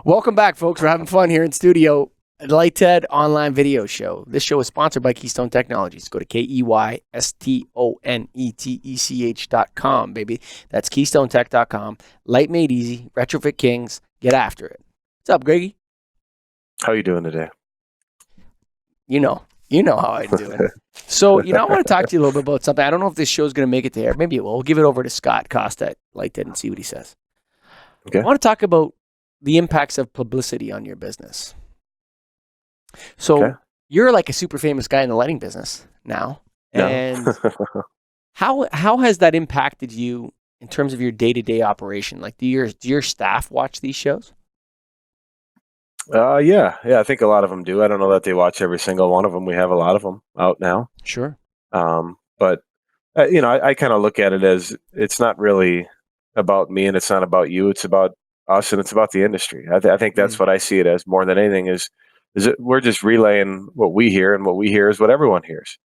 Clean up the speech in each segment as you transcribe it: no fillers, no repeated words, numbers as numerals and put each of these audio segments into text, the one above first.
Welcome back, folks. We're having fun here in studio. Light TED online video show. This show is sponsored by Keystone Technologies. Go to KEYSTONETECH.com, baby. That's KeystoneTech.com. Light made easy. Retrofit kings. Get after it. What's up, Greggy? How you doing today? You know how I'm doing. So, I want to talk to you a little bit about something. I don't know if this show is going to make it to air. Maybe it will. We'll give it over to Scott Costa at Light TED and see what he says. Okay. I want to talk about the impacts of publicity on your business. So You're like a super famous guy in the lighting business now. No. And how has that impacted you in terms of your day-to-day operation? Like, do your staff watch these shows? Yeah. I think a lot of them do. I don't know that they watch every single one of them. We have a lot of them out now. Sure. But I kind of look at it as it's not really about me and it's not about you. It's about us and it's about the industry. I think that's what I see it as more than anything is it we're just relaying what we hear, and what we hear is what everyone hears.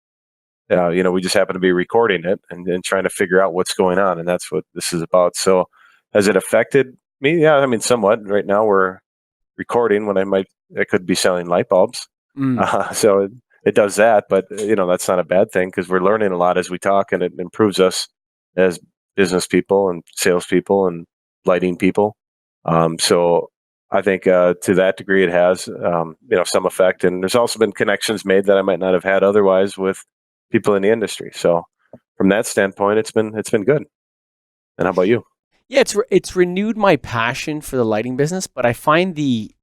We just happen to be recording it and trying to figure out what's going on, and that's what this is about. So has it affected me? Yeah, I mean, somewhat. Right now we're recording when I could be selling light bulbs. So it does that, but that's not a bad thing because we're learning a lot as we talk, and it improves us as business people and salespeople and lighting people. So I think to that degree it has some effect, and there's also been connections made that I might not have had otherwise with people in the industry. So from that standpoint, it's been good. And how about you? Yeah, it's renewed my passion for the lighting business, but I find the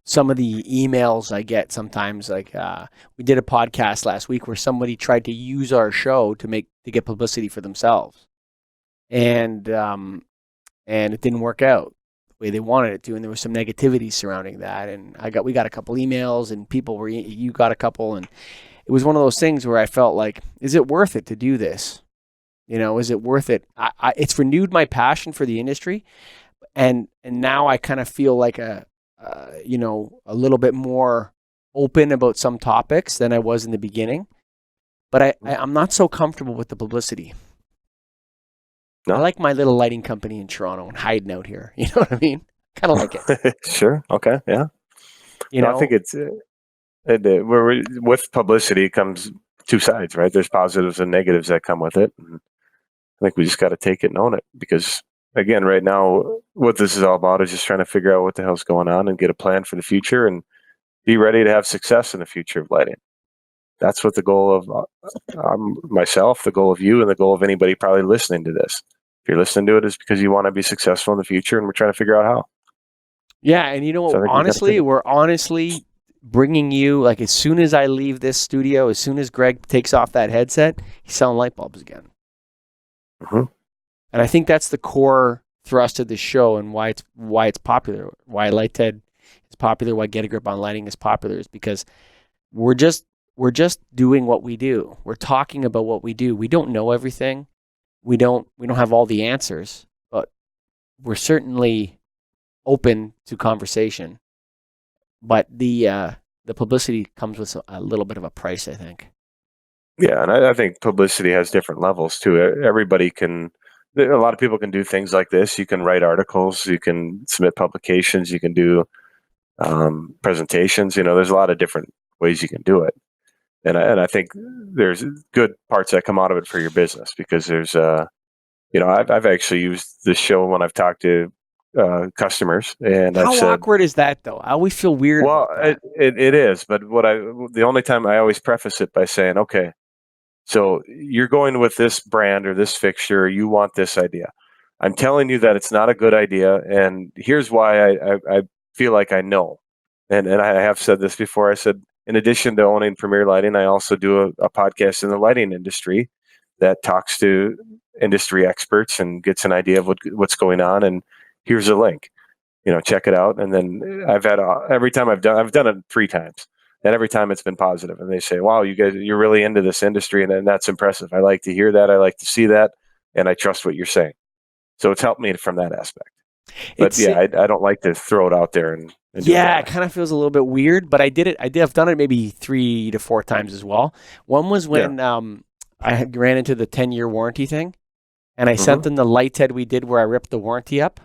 some of the emails I get sometimes, like we did a podcast last week where somebody tried to use our show to get publicity for themselves, and it didn't work out the way they wanted it to, and there was some negativity surrounding that. And we got a couple emails, and you got a couple, and it was one of those things where I felt like, is it worth it to do this? Is it worth it? It's renewed my passion for the industry, and now I kind of feel like a little bit more open about some topics than I was in the beginning. But I'm not so comfortable with the publicity. No. I like my little lighting company in Toronto and hiding out here. You know what I mean? Kind of like it. Sure. Okay. Yeah. I think it's with publicity comes two sides, right? There's positives and negatives that come with it. And I think we just got to take it and own it, because again, right now, what this is all about is just trying to figure out what the hell's going on and get a plan for the future and be ready to have success in the future of lighting. That's what the goal of myself, the goal of you, and the goal of anybody probably listening to this. If you're listening to it, is because you want to be successful in the future, and we're trying to figure out how. Yeah, and you know what? So honestly, we're honestly bringing you, like, as soon as I leave this studio, as soon as Greg takes off that headset, he's selling light bulbs again. Mm-hmm. And I think that's the core thrust of the show, and why it's popular, why Light TED is popular, why Get a Grip on Lighting is popular, is because we're just doing what we do. We're talking about what we do. We don't know everything. We don't have all the answers, but we're certainly open to conversation. But the publicity comes with a little bit of a price, I think. Yeah, and I think publicity has different levels too. Everybody can. A lot of people can do things like this. You can write articles. You can submit publications. You can do presentations. There's a lot of different ways you can do it. And I think there's good parts that come out of it for your business, because there's I've actually used this show when I've talked to customers, and how I've said, awkward is that though? I always feel weird. Well, it is, but the only time I always preface it by saying, okay, so you're going with this brand or this fixture, you want this idea. I'm telling you that it's not a good idea, and here's why I feel like I know. And I have said this before. I said, in addition to owning Premier Lighting, I also do a podcast in the lighting industry that talks to industry experts and gets an idea of what's going on. And here's a link, check it out. And then I've had every time I've done it 3 times, and every time it's been positive. And they say, wow, you guys, you're really into this industry, and that's impressive. I like to hear that. I like to see that. And I trust what you're saying. So it's helped me from that aspect. But I don't like to throw it out there and it kind of feels a little bit weird, but I've done it maybe 3 to 4 times as well. One was when I ran into the 10-year warranty thing, and I sent them the Light TED we did where I ripped the warranty up.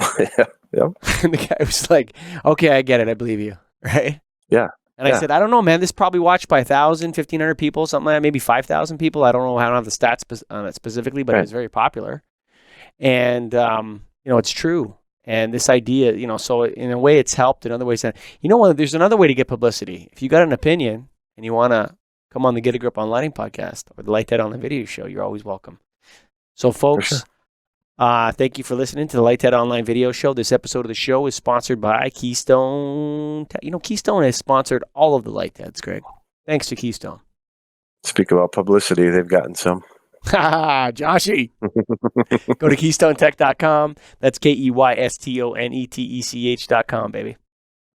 Yeah. And the guy was like, okay, I get it. I believe you. Right. Yeah. And I said, I don't know, man. This probably watched by 1,000, 1,500 people, something like that, maybe 5,000 people. I don't know. I don't have the stats on it specifically, but it was very popular. And, it's true. And this idea, so in a way it's helped. In other ways, there's another way to get publicity. If you got an opinion and you want to come on the Get a Grip on Lighting podcast or the Light That Online video show, you're always welcome. So, folks, thank you for listening to the Light That Online video show. This episode of the show is sponsored by Keystone. Keystone has sponsored all of the Light Dads, Greg. Thanks to Keystone. Speak about publicity. They've gotten some. Joshy. Go to KeystoneTech.com. That's KeystoneTech.com, baby.